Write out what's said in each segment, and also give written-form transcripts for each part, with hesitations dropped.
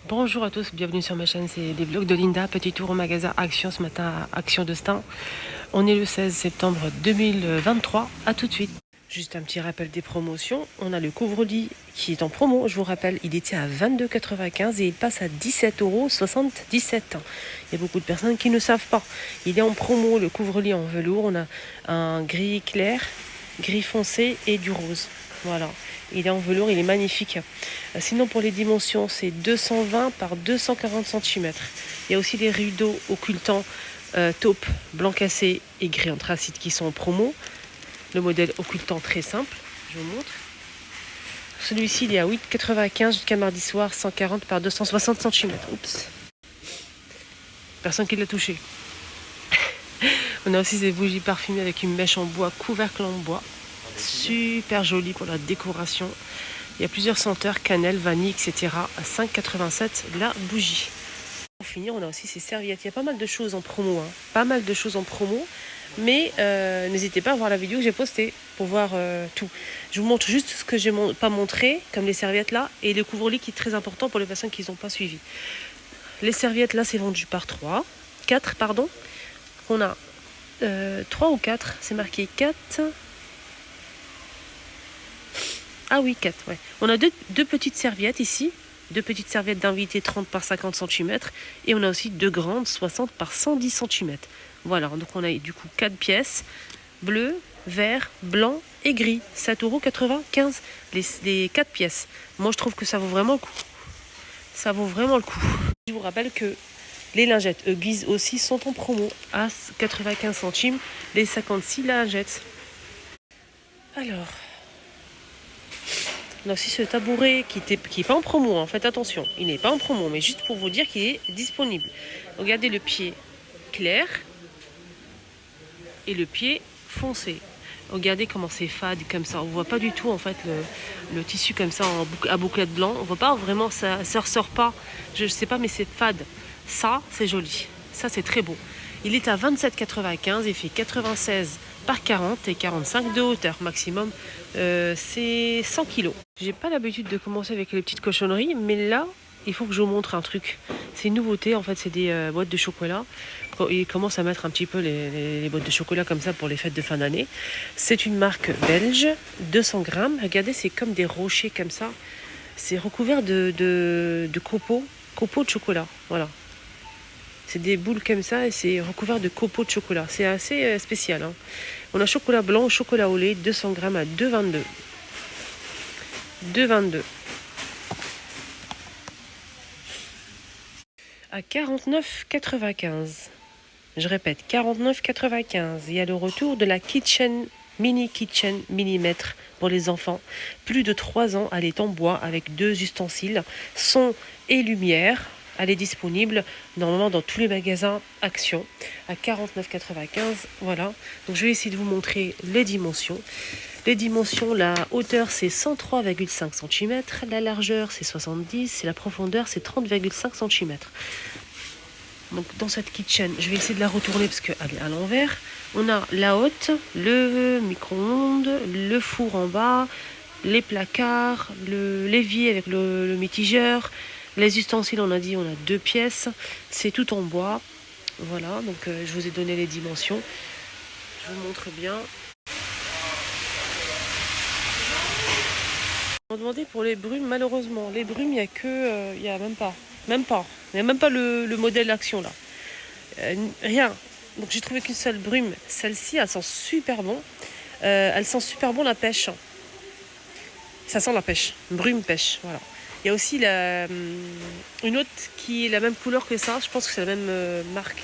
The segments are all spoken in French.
Bonjour à tous, bienvenue sur ma chaîne, c'est des vlogs de Linda. Petit tour au magasin Action ce matin à Action de Stein. On est le 16 septembre 2023, à tout de suite. Juste un petit rappel des promotions. On a le couvre-lit qui est en promo, je vous rappelle, il était à 22,95 et il passe à 17,77 €. Il y a beaucoup de personnes qui ne savent pas. Il est en promo, le couvre-lit en velours. On a un gris clair, gris foncé et du rose. Voilà, il est en velours, il est magnifique. Sinon pour les dimensions, c'est 220 par 240 cm. Il y a aussi les rideaux occultants taupe, blanc cassé et gris anthracite qui sont en promo. Le modèle occultant très simple, je vous montre. Celui-ci il est à 8,95 jusqu'à mardi soir, 140 par 260 cm. Oups. Personne qui l'a touché. On a aussi des bougies parfumées avec une mèche en bois, couvercle en bois. Super joli pour la décoration. Il y a plusieurs senteurs, cannelle, vanille, etc. à 5,87 la bougie. Pour finir, on a aussi ces serviettes. Il y a pas mal de choses en promo. Pas mal de choses en promo. Mais n'hésitez pas à voir la vidéo que j'ai postée pour voir tout. Je vous montre juste ce que je n'ai pas montré, comme les serviettes là, et le couvre-lit qui est très important pour les personnes qui n'ont pas suivi. Les serviettes là, c'est vendu par 4 pardon. On a 3 ou 4, c'est marqué 4. Ah oui, 4, ouais. On a deux petites serviettes ici. Deux petites serviettes d'invité 30 par 50 cm. Et on a aussi deux grandes 60 par 110 cm. Voilà, donc on a du coup 4 pièces. Bleu, vert, blanc et gris. 7,95 € les 4 pièces. Moi je trouve que ça vaut vraiment le coup. Ça vaut vraiment le coup. Je vous rappelle que les lingettes Huggies aussi sont en promo à 95 centimes. Les 56 lingettes. Alors... on a aussi ce tabouret qui n'est pas en promo, hein. Faites attention, il n'est pas en promo, mais juste pour vous dire qu'il est disponible. Regardez le pied clair et le pied foncé. Regardez comment c'est fade comme ça. On voit pas du tout en fait le tissu comme ça à bouclette blanc. On voit pas vraiment, ça ressort pas. Je sais pas, mais c'est fade. Ça, c'est joli. Ça, c'est très beau. Il est à 27,95. Il fait 96 par 40 et 45 de hauteur maximum. C'est 100 kg. J'ai pas l'habitude de commencer avec les petites cochonneries, mais là, il faut que je vous montre un truc. C'est une nouveauté, en fait, c'est des boîtes de chocolat. Ils commencent à mettre un petit peu les boîtes de chocolat comme ça pour les fêtes de fin d'année. C'est une marque belge, 200 grammes. Regardez, c'est comme des rochers comme ça. C'est recouvert de copeaux de chocolat. Voilà. C'est des boules comme ça et c'est recouvert de copeaux de chocolat. C'est assez spécial, hein. On a chocolat blanc, chocolat au lait, 200 grammes à 2,22. 2,22. À 49,95. Je répète, 49,95. Il y a le retour de la mini kitchen millimètre pour les enfants. Plus de 3 ans, elle est en bois avec 2 ustensiles, son et lumière. Elle est disponible normalement dans tous les magasins Action à 49,95. Voilà. Donc je vais essayer de vous montrer les dimensions. Les dimensions, la hauteur c'est 103,5 cm, la largeur c'est 70 et la profondeur c'est 30,5 cm. Donc dans cette kitchen, je vais essayer de la retourner parce qu'elle est à l'envers. On a la hotte, le micro-ondes, le four en bas, les placards, l'évier avec le mitigeur. Les ustensiles, on a dit, on a 2 pièces. C'est tout en bois. Voilà, donc je vous ai donné les dimensions. Je vous montre bien. On m'a demandé pour les brumes, malheureusement. Les brumes, il n'y a que... il n'y a même pas. Il n'y a même pas le modèle Action là. Rien. Donc j'ai trouvé qu'une seule brume. Celle-ci, elle sent super bon. Elle sent super bon la pêche. Ça sent la pêche. Brume pêche, voilà. Il y a aussi une autre qui est la même couleur que ça. Je pense que c'est la même marque.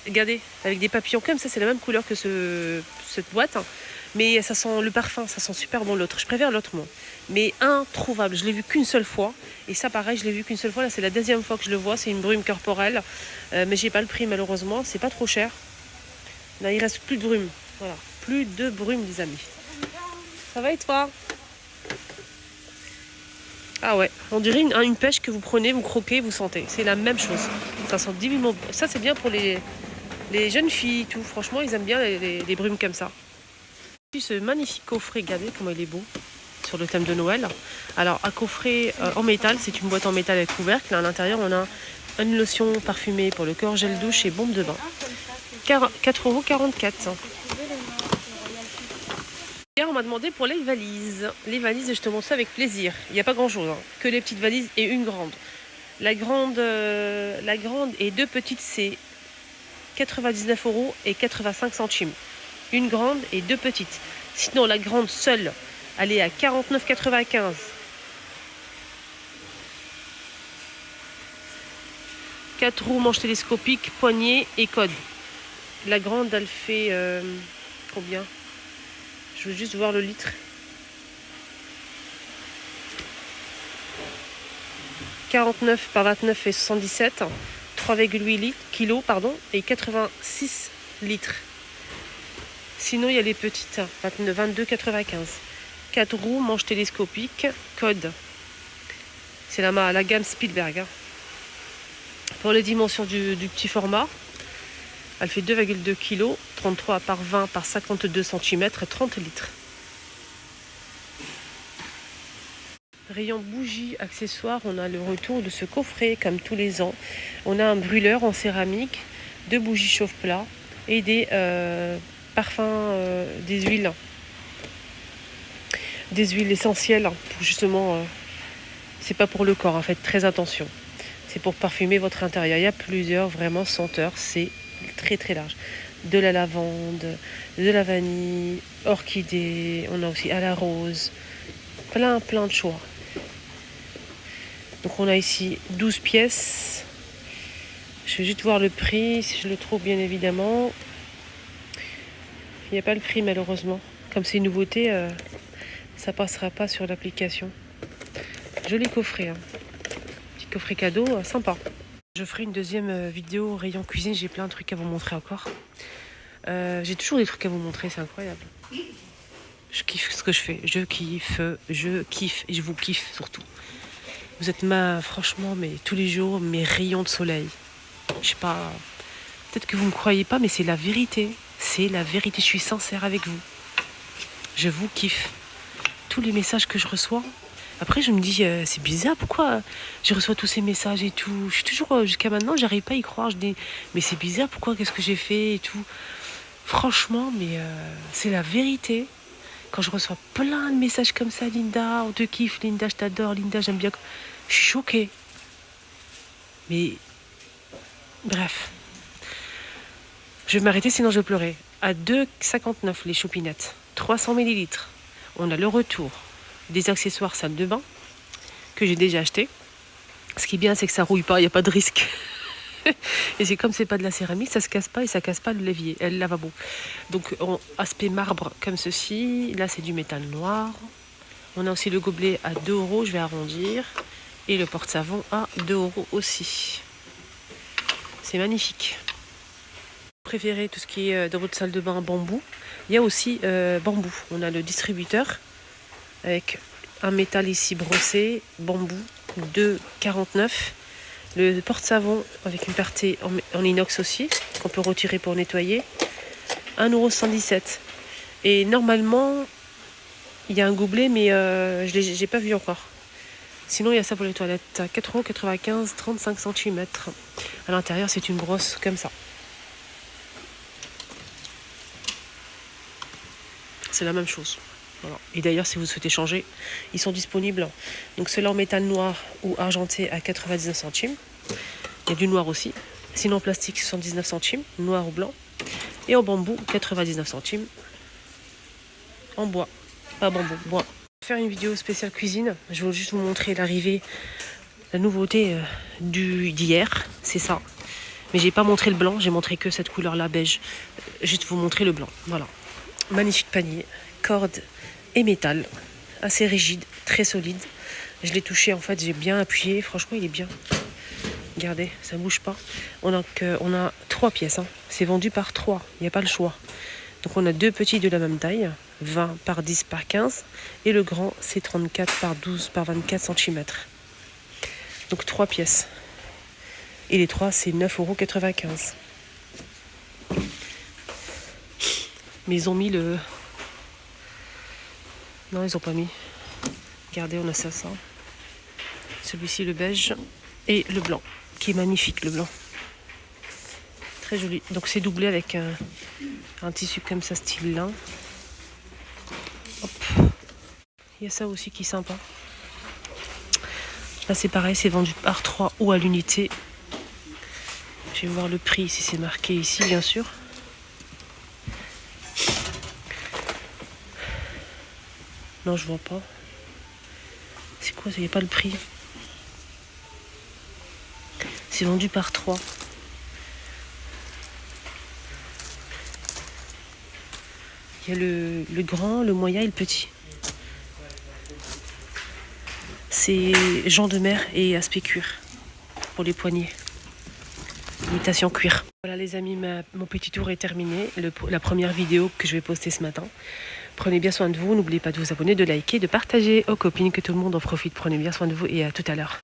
Regardez, avec des papillons comme ça, c'est la même couleur que cette boîte. Hein. Mais ça sent le parfum, ça sent super bon l'autre. Je préfère l'autre moi. Mais introuvable, je l'ai vu qu'une seule fois. Et ça pareil, je l'ai vu qu'une seule fois. Là, c'est la deuxième fois que je le vois. C'est une brume corporelle. Mais j'ai pas le prix malheureusement. C'est pas trop cher. Là, il reste plus de brume. Voilà, plus de brume les amis. Ça va et toi? Ah ouais, on dirait une pêche que vous prenez, vous croquez, vous sentez. C'est la même chose. Ça sent divinement. Ça, c'est bien pour les jeunes filles, tout. Franchement, ils aiment bien les brumes comme ça. Ce magnifique coffret, regardez comment il est beau. sur le thème de Noël. Alors, un coffret en métal, c'est une boîte en métal avec couvercle. À l'intérieur, on a une lotion parfumée pour le corps, gel douche et bombe de bain. 4,44 €. Et on m'a demandé pour les valises. Les valises, je te montre ça avec plaisir. Il n'y a pas grand-chose, hein. Que les petites valises et une grande. La grande et deux petites, c'est 99 € et 85 centimes. Une grande et deux petites. Sinon, la grande seule, elle est à 49,95 €. Quatre roues, manche télescopique, poignée et code. La grande, elle fait combien? Je veux juste voir le litre. 49 par 29 fait 77. 3,8 kg et 86 litres. Sinon, il y a les petites, 22,95 €. 4 roues, manche télescopique, code. C'est la gamme Spielberg. Hein. Pour les dimensions du petit format, elle fait 2,2 kg, 33 par 20 par 52 cm et 30 litres. Rayon bougies, accessoires, on a le retour de ce coffret comme tous les ans. On a un brûleur en céramique, 2 bougies chauffe-plat et des parfums, des huiles essentielles pour justement, c'est pas pour le corps, en fait, très attention. C'est pour parfumer votre intérieur. Il y a plusieurs vraiment senteurs, c'est très très large. De la lavande, de la vanille, orchidée, on a aussi à la rose, plein de choix. Donc on a ici 12 pièces. Je vais juste voir le prix, si je le trouve bien évidemment. Il n'y a pas le prix malheureusement. Comme c'est une nouveauté, ça passera pas sur l'application. Joli coffret, hein. Petit coffret cadeau, sympa. Je ferai une deuxième vidéo rayon cuisine, j'ai plein de trucs à vous montrer encore. J'ai toujours des trucs à vous montrer, c'est incroyable. Je kiffe ce que je fais, je kiffe et je vous kiffe surtout. Vous êtes franchement, mais tous les jours, mes rayons de soleil. Je sais pas, peut-être que vous ne me croyez pas, mais c'est la vérité. C'est la vérité, je suis sincère avec vous. Je vous kiffe. Tous les messages que je reçois. Après, je me dis, c'est bizarre, pourquoi je reçois tous ces messages et tout. Je suis toujours, jusqu'à maintenant, j'arrive pas à y croire. Je dis, mais c'est bizarre, pourquoi, qu'est-ce que j'ai fait et tout. Franchement, mais c'est la vérité. Quand je reçois plein de messages comme ça, Linda, on te kiffe, Linda, je t'adore, Linda, j'aime bien. Je suis choquée. Mais, bref. Je vais m'arrêter, sinon je vais pleurer. À 2,59 les chopinettes. 300 ml. On a le retour des accessoires salle de bain que j'ai déjà acheté. Ce qui est bien, c'est que ça rouille pas, il n'y a pas de risque. Et c'est comme c'est pas de la céramique, ça se casse pas et ça casse pas le l'évier, le lavabo. Donc aspect marbre comme ceci. Là c'est du métal noir. On a aussi le gobelet à 2 €, je vais arrondir. Et le porte-savon à 2 € aussi. C'est magnifique. Préférez tout ce qui est dans votre salle de bain en bambou. Il y a aussi bambou. On a le distributeur avec un métal ici brossé, bambou, 2,49 €. Le porte-savon avec une partie en inox aussi, qu'on peut retirer pour nettoyer, 1,117 €. Et normalement, il y a un gobelet, mais je n'ai pas vu encore. Sinon, il y a ça pour les toilettes, 4,95 €, 35 cm. À l'intérieur, c'est une brosse comme ça. C'est la même chose. Voilà. Et d'ailleurs, si vous souhaitez changer, ils sont disponibles. Donc ceux-là en métal noir ou argenté à 99 centimes. Il y a du noir aussi. Sinon en plastique, 79 centimes, noir ou blanc. Et en bambou, 99 centimes. En bois, pas bambou, bois. Je vais faire une vidéo spéciale cuisine. Je vais juste vous montrer l'arrivée, la nouveauté d'hier. C'est ça. Mais j'ai pas montré le blanc, j'ai montré que cette couleur-là, beige. Juste vous montrer le blanc. Voilà. Magnifique panier, corde et métal, assez rigide, très solide. Je l'ai touché, en fait, j'ai bien appuyé. Franchement, il est bien. Regardez, ça ne bouge pas. On a 3 pièces. Hein. C'est vendu par 3. Il n'y a pas le choix. Donc, on a 2 petits de la même taille, 20 par 10 par 15. Et le grand, c'est 34 par 12 par 24 cm. Donc, 3 pièces. Et les 3, c'est 9,95 €. Mais ils ont mis le... Non, ils n'ont pas mis. Regardez, on a ça. Celui-ci, le beige. Et le blanc, qui est magnifique, le blanc. Très joli. Donc c'est doublé avec un tissu comme ça, style lin. Hop. Il y a ça aussi qui est sympa. Là c'est pareil, c'est vendu par 3 ou à l'unité. Je vais voir le prix si c'est marqué ici, bien sûr. Non, je vois pas. C'est quoi? Il n'y a pas le prix. C'est vendu par 3. Il y a le grand, le moyen et le petit. C'est Jean de Mer et aspect cuir pour les poignets. Imitation cuir. Voilà les amis, mon petit tour est terminé. La première vidéo que je vais poster ce matin. Prenez bien soin de vous. N'oubliez pas de vous abonner, de liker, de partager aux copines, que tout le monde en profite. Prenez bien soin de vous et à tout à l'heure.